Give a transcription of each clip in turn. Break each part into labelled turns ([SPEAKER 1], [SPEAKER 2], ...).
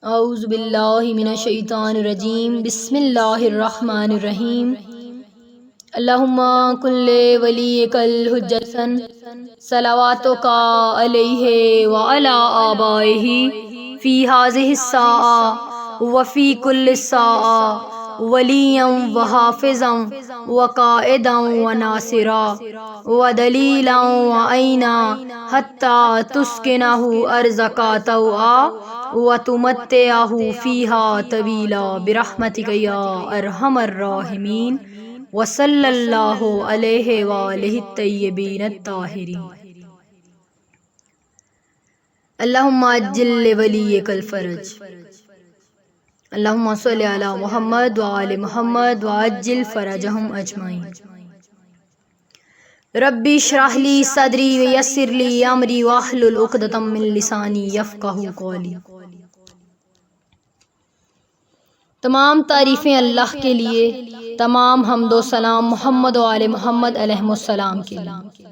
[SPEAKER 1] اعوذ باللہ من الشیطان الرجیم بسم اللہ الرحمن الرحیم اللہم کن ولیک الحجۃ صلواتک علیہ وعلی آبائہ فی ہذہ الساعۃ وفی کل ساعۃ ولیا وحافظا وقائدا وناصرا ودلیلا وعینا حتی تسکنہ ارضک طوعا وتمتعہ فیہا طویلا برحمتک یا ارحم الراحمین وصلی اللہ علیہ وآلہ الطیبین الطاہرین۔ اللہم عجل لولیک الفرج۔ اللہم صلی علی محمد وآل محمد وعجل فرجہم اجمعین۔ ربی اشرح لی صدری ویسر لی امری واحلل عقدۃ من لسانی یفقہوا قولی۔ تمام تعریفیں اللہ کے لیے، تمام حمد و سلام محمد و آل محمد علیہ السلام کے لیے۔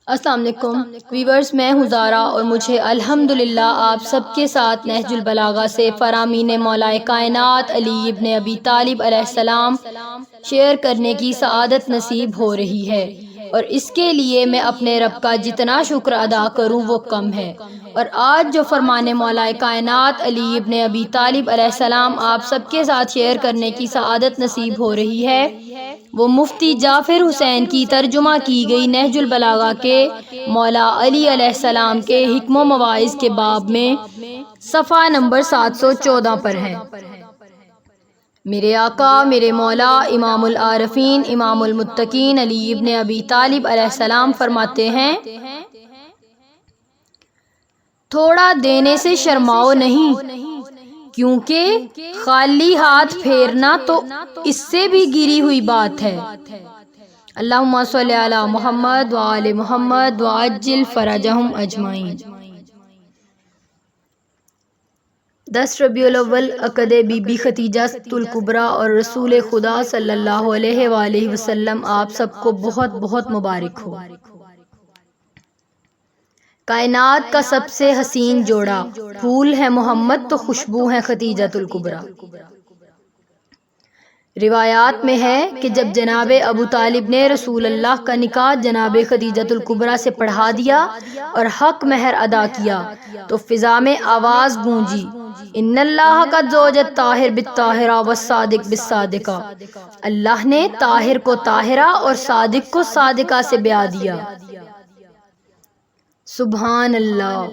[SPEAKER 1] السلام علیکم ویورز، میں ہوں زارا اور مجھے الحمدللہ آپ سب کے ساتھ نہج البلاغہ سے فرامین مولا کائنات علی ابن ابی طالب علیہ السلام شیئر کرنے کی سعادت نصیب ہو رہی ہے، اور اس کے لیے میں اپنے رب کا جتنا شکر ادا کروں وہ کم ہے۔ اور آج جو فرمان مولا کائنات علی ابن ابی طالب علیہ السلام آپ سب کے ساتھ شیئر کرنے کی سعادت نصیب ہو رہی ہے، وہ مفتی جعفر حسین کی ترجمہ کی گئی نہج البلاغہ کے مولا علی علیہ السلام کے حکم و مواعظ کے باب میں صفحہ نمبر 714 پر ہے۔ میرے آقا، میرے مولا، امام العارفین، امام المتقین علی ابن ابی طالب علیہ السلام فرماتے ہیں، تھوڑا دینے سے شرماؤ نہیں، کیونکہ خالی ہاتھ پھیرنا تو اس سے بھی گری ہوئی بات ہے۔ اللہم صلی علی محمد وآل محمد وعجل فرجہم اجمعین۔ 10 ربیع الاول عقد بی بی خدیجہ الکبریٰ اور رسول خدا صلی اللہ علیہ وآلہ وسلم آپ سب کو بہت بہت مبارک ہو۔ کائنات کا سب سے حسین جوڑا، پھول ہے محمد تو خوشبو ہے خدیجہ الکبریٰ۔ روایات میں ہے کہ جب جناب ابو طالب نے رسول اللہ کا نکاح جناب خدیجہ الکبریٰ سے پڑھا دیا اور حق مہر ادا کیا تو فضا میں آواز گونجی، ان اللہ قد زوج الطاہر بالطاہرہ والصادق بالصادقہ۔ اللہ نے طاہر کو طاہرہ اور صادق کو صادقہ سے بیاہ دیا۔ سبحان اللہ۔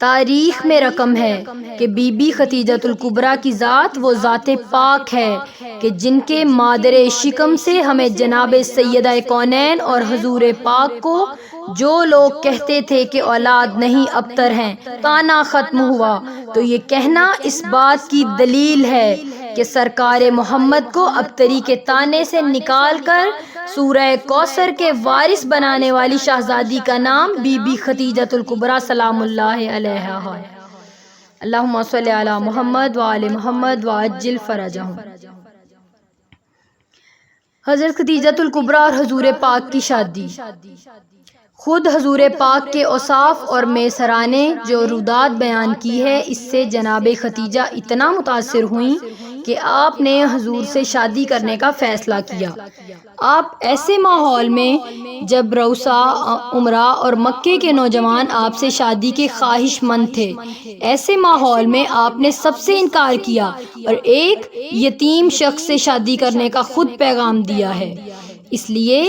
[SPEAKER 1] تاریخ میں رقم ہے کہ بی بی خدیجہ الکبریٰ کی ذات وہ ذات پاک ہے کہ جن کے مادر شکم سے ہمیں جناب سیدہ کونین اور حضور پاک کو جو لوگ کہتے تھے کہ اولاد نہیں ابتر ہیں، تانا ختم ہوا، تو یہ کہنا اس بات کی دلیل ہے کہ سرکار محمد کو ابتری کے تانے سے نکال کر سورہ کوثر کے وارث بنانے والی شہزادی کا نام بی بی خدیجہ الکبریٰ سلام اللہ علیہا ہے۔ اللہم صلی علی محمد وآل محمد وعجل فرجہم۔ حضرت خدیجہ الکبریٰ اور حضور پاک کی شادی۔ خود حضور پاک کے اوصاف اور میسرہ نے جو رودات بیان کی ہے، اس سے جناب خدیجہ اتنا متاثر ہوئیں کہ آپ نے حضور سے شادی کرنے کا فیصلہ کیا۔ آپ ایسے ماحول میں جب روسا، عمرہ اور مکے کے نوجوان آپ سے شادی کے خواہش مند تھے، ایسے ماحول میں آپ نے سب سے انکار کیا اور ایک یتیم شخص سے شادی کرنے کا خود پیغام دیا ہے، اس لیے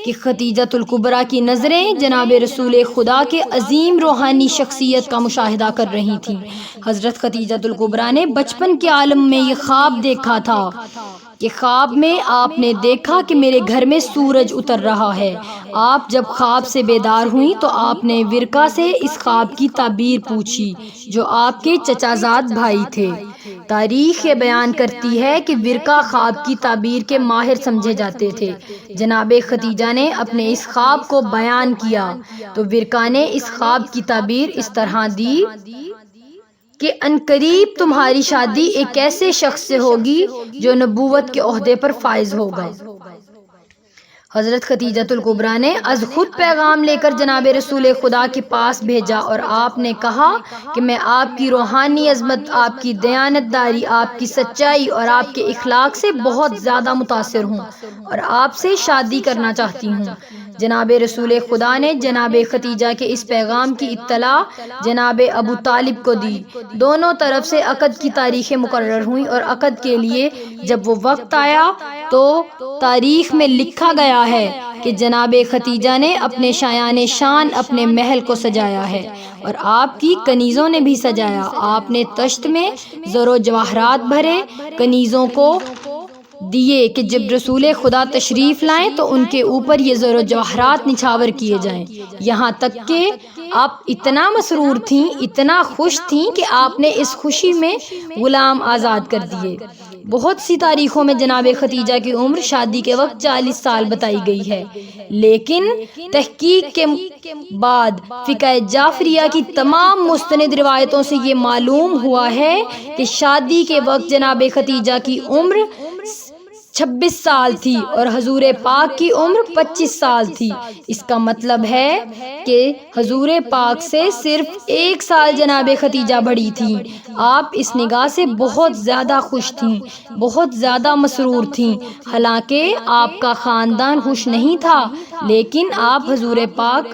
[SPEAKER 1] کہ خدیجہ الکبریٰ کی نظریں جناب رسول خدا کے عظیم روحانی شخصیت کا مشاہدہ کر رہی تھیں۔ حضرت خدیجہ الکبریٰ نے بچپن کے عالم میں یہ خواب دیکھا تھا کہ خواب میں آپ نے دیکھا کہ میرے گھر میں سورج اتر رہا ہے۔ آپ جب خواب سے بیدار ہوئیں تو آپ نے ورقہ سے اس خواب کی تعبیر پوچھی جو آپ کے چچا زاد بھائی تھے۔ تاریخ یہ بیان کرتی ہے کہ ورقہ خواب کی تعبیر کے ماہر سمجھے جاتے تھے۔ جناب خدیجہ نے اپنے اس خواب کو بیان کیا تو ورقہ نے اس خواب کی تعبیر اس طرح دی کہ عنقریب تمہاری شادی ایک ایسے شخص سے ہوگی جو نبوت کے عہدے پر فائز ہوگا۔ حضرت خدیجۃ الکبریٰ نے از خود پیغام لے کر جناب رسول خدا کے پاس بھیجا اور آپ نے کہا کہ میں آپ کی روحانی عظمت، آپ کی دیانتداری، آپ کی سچائی اور آپ کے اخلاق سے بہت زیادہ متاثر ہوں اور آپ سے شادی کرنا چاہتی ہوں۔ جناب رسول خدا نے جناب خدیجہ کے اس پیغام کی اطلاع جناب ابو طالب کو دی۔ دونوں طرف سے عقد کی تاریخیں مقرر ہوئیں اور عقد کے لیے جب وہ وقت آیا تو تاریخ میں لکھا گیا ہے کہ جناب خدیجہ نے اپنے شایان شان اپنے محل کو سجایا ہے اور آپ کی کنیزوں نے بھی سجایا۔ آپ نے تشت میں زر و جواہرات بھرے، کنیزوں کو دیے کہ جب رسول خدا تشریف لائیں تو ان کے اوپر یہ زر و جواہرات نچھاور کیے جائیں، یہاں تک کہ آپ اتنا مسرور تھیں، اتنا خوش تھیں کہ آپ نے اس خوشی میں غلام آزاد کر دیے۔ بہت سی تاریخوں میں جناب خدیجہ کی عمر شادی کے وقت 40 سال بتائی گئی ہے، لیکن تحقیق کے بعد فقہ جعفریہ کی تمام مستند روایتوں سے یہ معلوم ہوا ہے کہ شادی کے وقت جناب خدیجہ کی عمر 26 سال تھی اور حضور پاک کی عمر 25 سال تھی۔ اس کا مطلب ہے کہ حضور پاک سے صرف 1 سال جناب خدیجہ بڑی تھیں۔ آپ اس نگاہ سے بہت زیادہ خوش تھیں، بہت زیادہ مسرور تھیں۔ حالانکہ آپ کا خاندان خوش نہیں تھا، لیکن آپ حضور پاک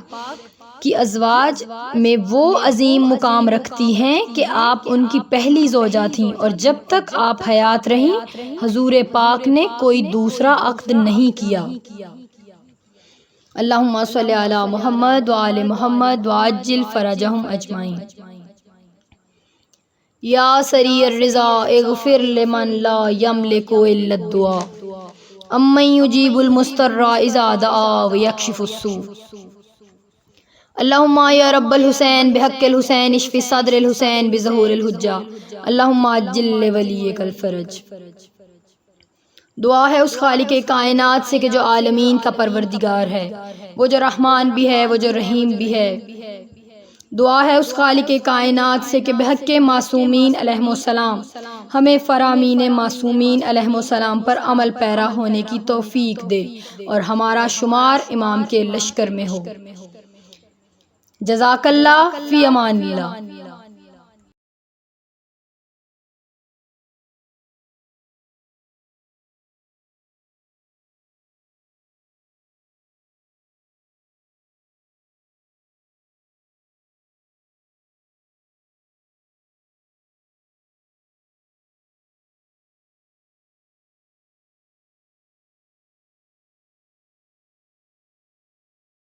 [SPEAKER 1] کی ازواج میں وہ عظیم مقام رکھتی ہیں کہ آپ ان کی پہلی زوجہ تھیں اور جب تک آپ حیات رہیں حضور پاک نے کوئی دوسرا عقد نہیں کیا۔ اللہم صلی علی محمد وآل محمد وعجل فرجہم اجمعین۔ یا سریع الرضا اغفر لمن لا یملک الا الدعاء امن یجیب المضطر اذا دعا ویکشف السوء۔ اللہم یا رب الحسین بحق الحسین اشف صدر الحسین بظہور الحجہ اللہم عجل لولیک الفرج۔ دعا ہے اس خالق کائنات سے کہ جو عالمین کا پروردگار ہے، وہ جو رحمان بھی ہے، وہ جو رحیم بھی ہے۔ دعا ہے اس خالق کائنات سے کہ بحق معصومین علیہم السلام ہمیں فرامین معصومین علیہم السلام پر عمل پیرا ہونے کی توفیق دے اور ہمارا شمار امام کے لشکر میں ہو۔ جزاک اللہ، فی امان اللہ۔